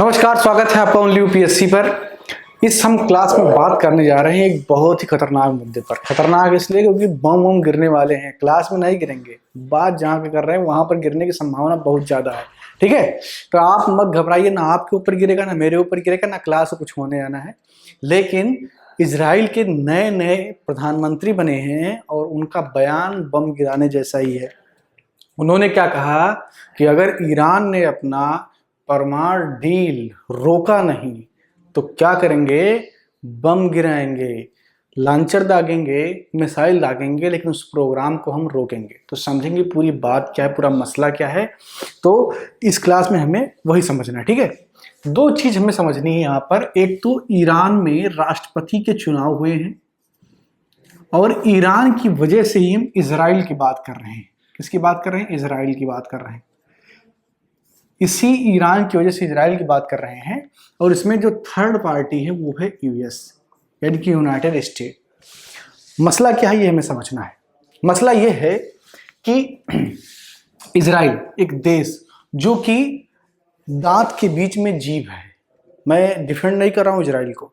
नमस्कार, स्वागत है आपका ओनली यूपीएससी पर। इस हम क्लास में बात करने जा रहे हैं एक बहुत ही खतरनाक मुद्दे पर। खतरनाक इसलिए क्योंकि बम गिरने वाले हैं। क्लास में नहीं गिरेंगे, बात जहाँ पे कर रहे हैं वहां पर गिरने की संभावना बहुत ज्यादा है। ठीक है, तो आप मत घबराइए, ना आपके ऊपर गिरेगा ना मेरे ऊपर गिरेगा ना क्लास में कुछ होने आना है। लेकिन इजराइल के नए नए प्रधानमंत्री बने हैं और उनका बयान बम गिराने जैसा ही है। उन्होंने क्या कहा कि अगर ईरान ने अपना परमाणु डील रोका नहीं तो क्या करेंगे, बम गिराएंगे, लॉन्चर दागेंगे, मिसाइल दागेंगे, लेकिन उस प्रोग्राम को हम रोकेंगे। तो समझेंगे पूरी बात क्या है, पूरा मसला क्या है। तो इस क्लास में हमें वही समझना है। ठीक है, दो चीज हमें समझनी है यहाँ पर। एक तो ईरान में राष्ट्रपति के चुनाव हुए हैं और ईरान की वजह से ही हम इजराइल की बात कर रहे हैं। किसकी बात कर रहे हैं? इजराइल की बात कर रहे हैं। इसी ईरान की वजह से इजराइल की बात कर रहे हैं। और इसमें जो थर्ड पार्टी है वो है यूएस, यानी कि यूनाइटेड स्टेट। मसला क्या है ये हमें समझना है। मसला ये है कि इजराइल एक देश जो कि दांत के बीच में जीभ है। मैं डिफेंड नहीं कर रहा हूं इजराइल को,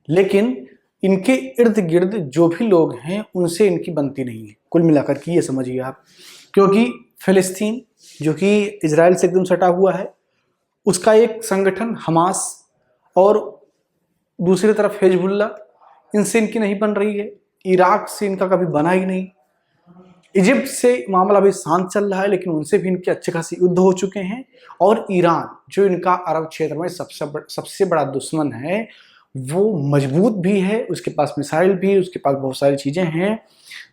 लेकिन इनके इर्द गिर्द जो भी लोग हैं उनसे इनकी बनती नहीं है। कुल मिलाकर के ये समझिए आप, क्योंकि फिलिस्तीन जो कि इजराइल से एकदम सटा हुआ है, उसका एक संगठन हमास, और दूसरी तरफ हिजबुल्ला, इनसे इनकी नहीं बन रही है। इराक से इनका कभी बना ही नहीं। इजिप्ट से मामला अभी शांत चल रहा है, लेकिन उनसे भी इनके अच्छे खासे युद्ध हो चुके हैं। और ईरान जो इनका अरब क्षेत्र में सबसे बड़ा दुश्मन है, वो मजबूत भी है, उसके पास मिसाइल भी, उसके पास बहुत सारी चीजें हैं।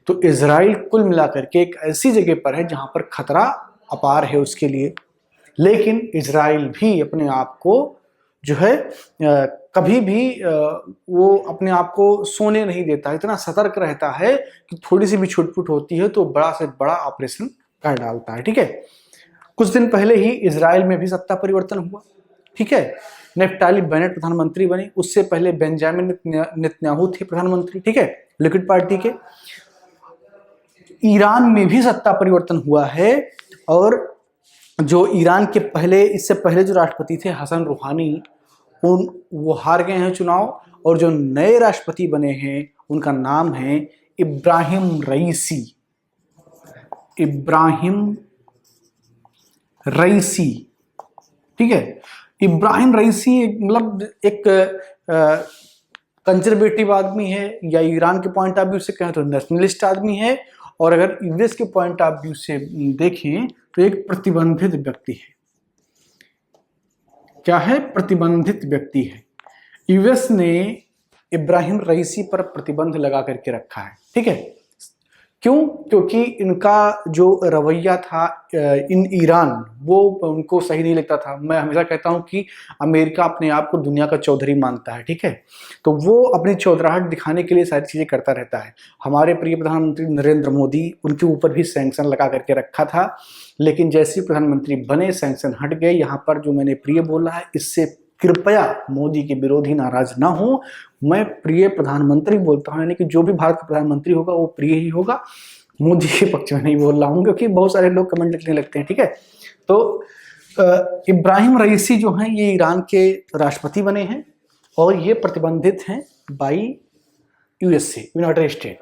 तो इजराइल कुल मिलाकर के एक ऐसी जगह पर है जहां पर खतरा अपार है उसके लिए। लेकिन इजराइल भी अपने आप को जो है कभी भी वो अपने आप को सोने नहीं देता, इतना सतर्क रहता है कि थोड़ी सी भी छुटपुट होती है तो बड़ा से बड़ा ऑपरेशन कर डालता है। ठीक है, कुछ दिन पहले ही इजराइल में भी सत्ता परिवर्तन हुआ। ठीक है, नेफ्ताली बेनेट प्रधानमंत्री बने। उससे पहले बेंजामिन नेतन्याहू थे प्रधानमंत्री। ठीक है, लिक्विड पार्टी के। ईरान में भी सत्ता परिवर्तन हुआ है और जो ईरान के इससे पहले जो राष्ट्रपति थे हसन रूहानी, वो हार गए हैं चुनाव। और जो नए राष्ट्रपति बने हैं उनका नाम है इब्राहिम रईसी। इब्राहिम रईसी, ठीक है। इब्राहिम रईसी मतलब एक कंजर्वेटिव आदमी है, या ईरान के पॉइंट ऑफ व्यू से कहें तो नेशनलिस्ट आदमी है। और अगर यूएस के पॉइंट ऑफ व्यू से देखें तो एक प्रतिबंधित व्यक्ति है। क्या है? प्रतिबंधित व्यक्ति है। यूएस ने इब्राहिम रईसी पर प्रतिबंध लगा करके रखा है। ठीक है, क्यों? क्योंकि इनका जो रवैया था इन ईरान, वो उनको सही नहीं लगता था। मैं हमेशा कहता हूं कि अमेरिका अपने आप को दुनिया का चौधरी मानता है। ठीक है, तो वो अपनी चौधराहट दिखाने के लिए सारी चीजें करता रहता है। हमारे प्रिय प्रधानमंत्री नरेंद्र मोदी, उनके ऊपर भी सैंक्शन लगा करके रखा था, लेकिन जैसे ही प्रधानमंत्री बने सैंक्शन हट गए। यहाँ पर जो मैंने प्रिय बोला है, इससे कृपया मोदी के विरोधी नाराज ना हो। मैं प्रिय प्रधानमंत्री बोलता हूं, यानी कि जो भी भारत का प्रधानमंत्री होगा वो प्रिय ही होगा। मोदी के पक्ष में नहीं बोल रहा हूं, क्योंकि बहुत सारे लोग कमेंट लिखने लगते हैं। ठीक है, तो इब्राहिम रईसी जो हैं ये ईरान के राष्ट्रपति बने हैं और ये प्रतिबंधित हैं बाई यूएसए, यूनाइटेड स्टेट।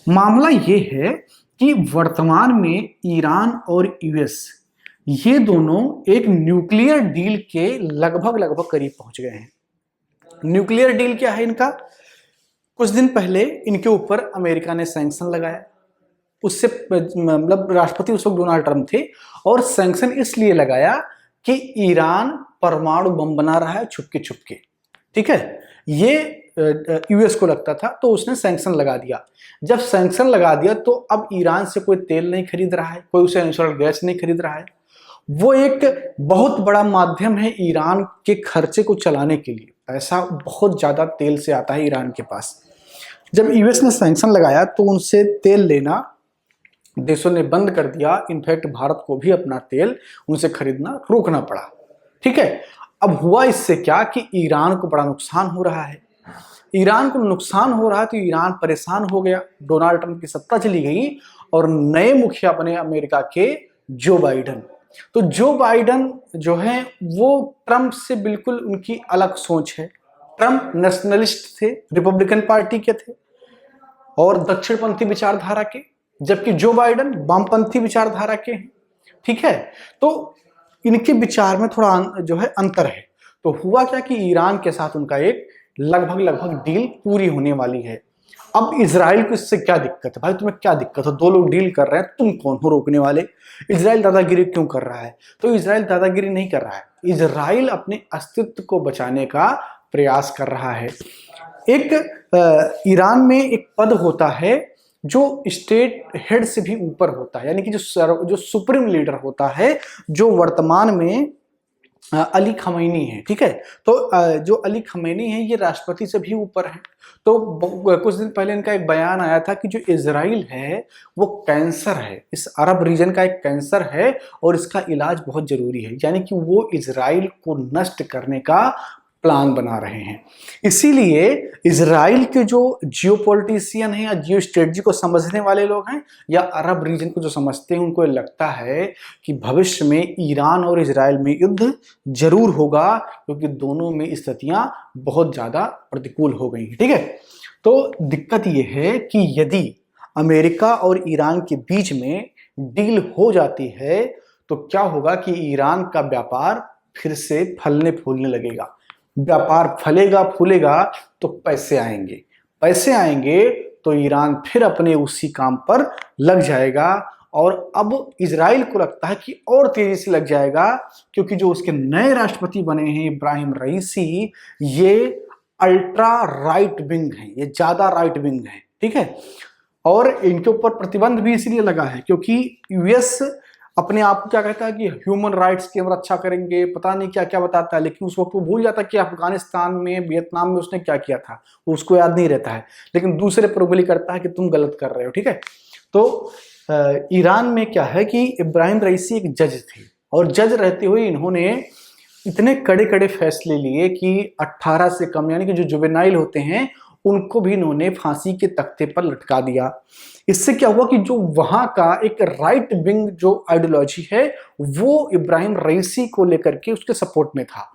मामला ये है कि वर्तमान में ईरान और यूएस ये दोनों एक न्यूक्लियर डील के लगभग करीब पहुंच गए हैं। न्यूक्लियर डील क्या है इनका? कुछ दिन पहले इनके ऊपर अमेरिका ने सैंक्शन लगाया। उससे मतलब राष्ट्रपति उस वक्त डोनाल्ड ट्रंप थे, और सैंक्शन इसलिए लगाया कि ईरान परमाणु बम बना रहा है छुपके छुपके। ठीक है, ये यूएस को लगता था, तो उसने सैंक्शन लगा दिया। जब सैंक्शन लगा दिया तो अब ईरान से कोई तेल नहीं खरीद रहा है, कोई उसे नेचुरल गैस नहीं खरीद रहा है। वो एक बहुत बड़ा माध्यम है ईरान के खर्चे को चलाने के लिए। पैसा बहुत ज्यादा तेल से आता है ईरान के पास। जब यूएस ने सैंक्शन लगाया तो उनसे तेल लेना देशों ने बंद कर दिया। इनफैक्ट भारत को भी अपना तेल उनसे खरीदना रोकना पड़ा। ठीक है, अब हुआ इससे क्या कि ईरान को बड़ा नुकसान हो रहा है। ईरान को नुकसान हो रहा है तो ईरान परेशान हो गया। डोनाल्ड ट्रंप की सत्ता चली गई और नए मुखिया बने अमेरिका के जो बाइडन। तो जो बाइडन जो है वो ट्रंप से बिल्कुल उनकी अलग सोच है। ट्रंप नेशनलिस्ट थे, रिपब्लिकन पार्टी के थे और दक्षिणपंथी विचारधारा के, जबकि जो बाइडन वामपंथी विचारधारा के हैं। ठीक है, तो इनके विचार में थोड़ा जो है अंतर है। तो हुआ क्या कि ईरान के साथ उनका एक लगभग डील पूरी होने वाली है। अब इजराइल को इससे क्या दिक्कत है? भाई तुम्हें क्या दिक्कत है? दो लोग डील कर रहे हैं, तुम कौन हो रोकने वाले? इजराइल दादागिरी क्यों कर रहा है? तो इजराइल दादागिरी नहीं कर रहा है, इजराइल अपने अस्तित्व को बचाने का प्रयास कर रहा है। एक ईरान में एक पद होता है जो स्टेट हेड से भी ऊपर होता है, यानी कि जो सुप्रीम लीडर होता है, जो वर्तमान में अली खमैनी है। ठीक है, तो जो अली खमैनी है ये राष्ट्रपति से भी ऊपर है। तो कुछ दिन पहले इनका एक बयान आया था कि जो इजराइल है वो कैंसर है, इस अरब रीजन का एक कैंसर है और इसका इलाज बहुत जरूरी है, यानी कि वो इजराइल को नष्ट करने का प्लान बना रहे हैं। इसीलिए इजराइल के जो जियोपॉलिटिशियन हैं या जियो स्ट्रेटजी को समझने वाले लोग हैं या अरब रीजन को जो समझते हैं, उनको लगता है कि भविष्य में ईरान और इजराइल में युद्ध जरूर होगा, क्योंकि दोनों में स्थितियां बहुत ज्यादा प्रतिकूल हो गई हैं। ठीक है, तो दिक्कत यह है कि यदि अमेरिका और ईरान के बीच में डील हो जाती है तो क्या होगा कि ईरान का व्यापार फिर से फलने फूलने लगेगा। व्यापार फलेगा फूलेगा तो पैसे आएंगे, पैसे आएंगे तो ईरान फिर अपने उसी काम पर लग जाएगा। और अब इजराइल को लगता है कि और तेजी से लग जाएगा, क्योंकि जो उसके नए राष्ट्रपति बने हैं इब्राहिम रईसी, ये अल्ट्रा राइट विंग है, ये ज्यादा राइट विंग है। ठीक है, और इनके ऊपर प्रतिबंध भी इसलिए लगा है क्योंकि यूएस अपने आप को क्या कहता है कि ह्यूमन राइट्स की हम रक्षा करेंगे, पता नहीं क्या क्या बताता है, लेकिन उस वक्त वो भूल जाता है कि अफगानिस्तान में, वियतनाम में उसने क्या किया था, वो उसको याद नहीं रहता है, लेकिन दूसरे पर उंगली करता है कि तुम गलत कर रहे हो। ठीक है, तो ईरान में क्या है कि इब्राहिम रईसी एक जज थे और जज रहते हुए इन्होंने इतने कड़े कड़े फैसले लिए कि 18 से कम यानी कि जो जुवेनाइल होते हैं उनको भी इन्होंने फांसी के तख्ते पर लटका दिया। इससे क्या हुआ कि जो वहां का एक राइट विंग जो आइडियोलॉजी है वो इब्राहिम रईसी को लेकर के उसके सपोर्ट में था,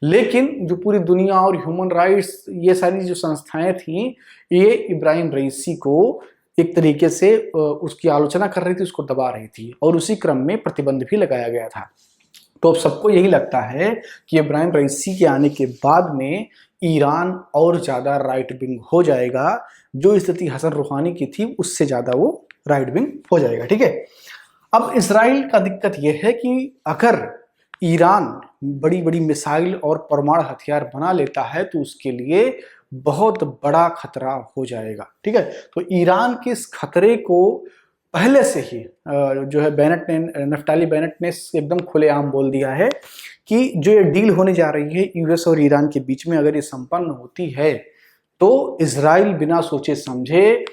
लेकिन जो पूरी दुनिया और ह्यूमन राइट्स ये सारी जो संस्थाएं थी ये इब्राहिम रईसी को एक तरीके से उसकी आलोचना कर रही थी, उसको दबा रही थी और उसी क्रम में प्रतिबंध भी लगाया गया था। तो अब सबको यही लगता है कि इब्राहिम रईसी के आने के बाद में ईरान और ज्यादा राइट विंग हो जाएगा, जो स्थिति हसन रूहानी की थी उससे ज्यादा वो राइट विंग हो जाएगा। ठीक है, अब इसराइल का दिक्कत यह है कि अगर ईरान बड़ी बड़ी मिसाइल और परमाणु हथियार बना लेता है तो उसके लिए बहुत बड़ा खतरा हो जाएगा। ठीक है, तो ईरान के इस खतरे को पहले से ही जो है नफ्ताली बेनेट ने एकदम खुलेआम बोल दिया है कि जो ये डील होने जा रही है यूएस और ईरान के बीच में, अगर ये संपन्न होती है तो इजराइल बिना सोचे समझे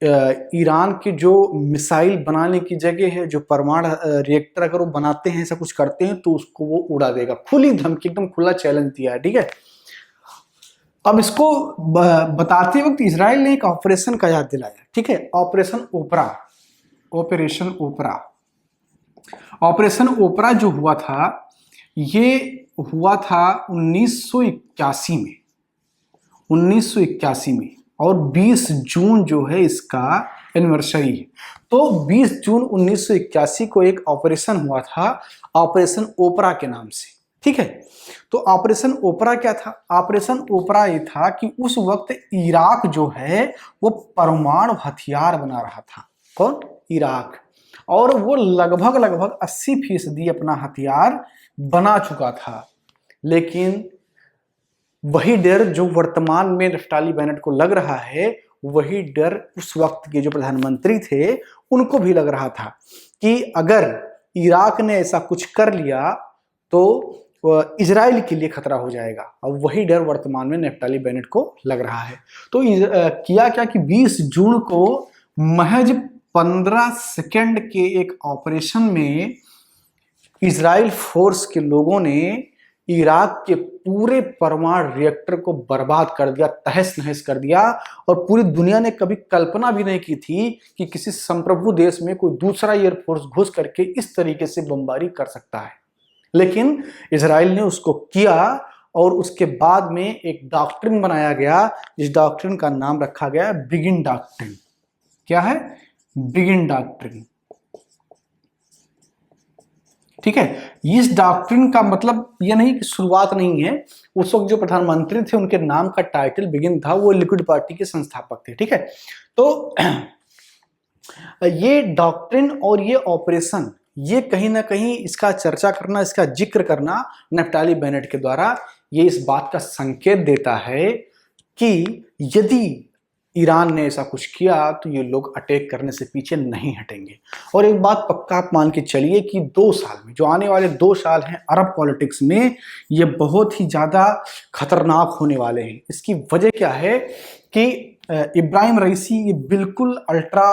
ईरान के जो मिसाइल बनाने की जगह है, जो परमाणु रिएक्टर अगर वो बनाते हैं, ऐसा कुछ करते हैं, तो उसको वो उड़ा देगा। खुली धमकी, एकदम खुला चैलेंज दिया है। ठीक है, अब इसको बताते वक्त इजराइल ने एक ऑपरेशन का याद दिलाया। ठीक है, ऑपरेशन जो हुआ था ये हुआ था 1981 में और 20 जून जो है इसका एनिवर्सरी है। तो 20 जून 1981 को एक ऑपरेशन हुआ था, ऑपरेशन ओपरा के नाम से। ठीक है, तो ऑपरेशन ओपरा क्या था? ऑपरेशन ओपरा ये था कि उस वक्त इराक जो है वो परमाणु हथियार बना रहा था। कौन? इराक। और वो लगभग 80% अपना हथियार बना चुका था, लेकिन वही डर जो वर्तमान में नफ्ताली बेनेट को लग रहा है, वही डर उस वक्त के जो प्रधानमंत्री थे उनको भी लग रहा था कि अगर इराक ने ऐसा कुछ कर लिया तो इजराइल के लिए खतरा हो जाएगा। और वही डर वर्तमान में नफ्ताली बेनेट को लग रहा है। तो किया क्या कि 20 जून को महज 15 सेकंड के एक ऑपरेशन में इजराइल फोर्स के लोगों ने इराक के पूरे परमाणु रिएक्टर को बर्बाद कर दिया, तहस नहस कर दिया। और पूरी दुनिया ने कभी कल्पना भी नहीं की थी कि किसी संप्रभु देश में कोई दूसरा एयरफोर्स घुस करके इस तरीके से बमबारी कर सकता है। लेकिन इजराइल ने उसको किया और उसके बाद में एक डॉक्ट्रिन बनाया गया, जिस डॉक्ट्रिन का नाम रखा गया बिगिन डॉक्ट्रिन। क्या है? Begin doctrine. ठीक है, इस डॉक्ट्रिन का मतलब यह नहीं कि शुरुआत नहीं है। उस वक्त जो प्रधानमंत्री थे उनके नाम का टाइटल बिगिन था, वो लिक्विड पार्टी के संस्थापक थे। ठीक है, तो ये डॉक्ट्रिन और ये ऑपरेशन, ये कहीं ना कहीं इसका चर्चा करना, इसका जिक्र करना नफ्ताली बेनेट के द्वारा, ये इस बात का संकेत देता है कि यदि ईरान ने ऐसा कुछ किया तो ये लोग अटैक करने से पीछे नहीं हटेंगे। और एक बात पक्का आप मान के चलिए कि 2 साल में, जो आने वाले 2 साल हैं अरब पॉलिटिक्स में, ये बहुत ही ज़्यादा खतरनाक होने वाले हैं। इसकी वजह क्या है कि इब्राहिम रईसी ये बिल्कुल अल्ट्रा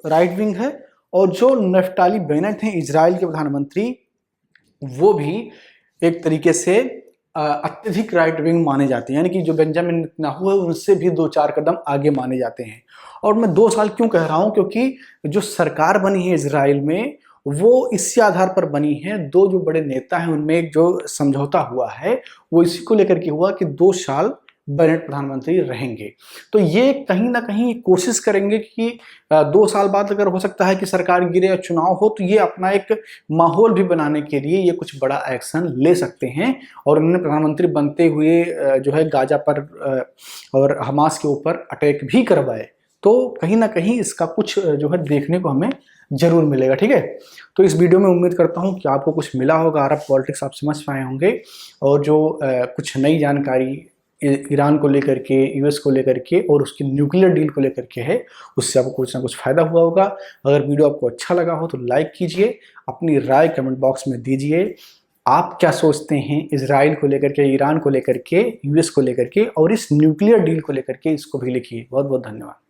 राइट विंग है, और जो नफ्ताली बेनेट हैं इजराइल के प्रधानमंत्री, वो भी एक तरीके से अत्यधिक राइट विंग माने जाते हैं। यानी कि जो बेंजामिन नेतन्याहू है उनसे भी 2-4 कदम आगे माने जाते हैं। और मैं 2 साल क्यों कह रहा हूं, क्योंकि जो सरकार बनी है इजराइल में वो इसी आधार पर बनी है। 2 जो बड़े नेता हैं उनमें एक जो समझौता हुआ है वो इसी को लेकर के हुआ कि 2 साल बेनेट प्रधानमंत्री रहेंगे। तो ये कहीं ना कहीं कोशिश करेंगे कि 2 साल बाद अगर हो सकता है कि सरकार गिरे या चुनाव हो, तो ये अपना एक माहौल भी बनाने के लिए ये कुछ बड़ा एक्शन ले सकते हैं। और उन्होंने प्रधानमंत्री बनते हुए जो है गाजा पर और हमास के ऊपर अटैक भी करवाए, तो कहीं ना कहीं इसका कुछ जो है देखने को हमें जरूर मिलेगा। ठीक है, तो इस वीडियो में उम्मीद करता हूं कि आपको कुछ मिला होगा, अरब पॉलिटिक्स आप समझ पाए होंगे, और जो कुछ नई जानकारी ईरान को लेकर के, यूएस को लेकर के और उसकी न्यूक्लियर डील को लेकर के है, उससे आपको कुछ ना कुछ फायदा हुआ होगा। अगर वीडियो आपको अच्छा लगा हो तो लाइक कीजिए, अपनी राय कमेंट बॉक्स में दीजिए। आप क्या सोचते हैं इजराइल को लेकर के, ईरान को लेकर के, यूएस को लेकर के और इस न्यूक्लियर डील को लेकर के, इसको भी लिखिए। बहुत बहुत धन्यवाद।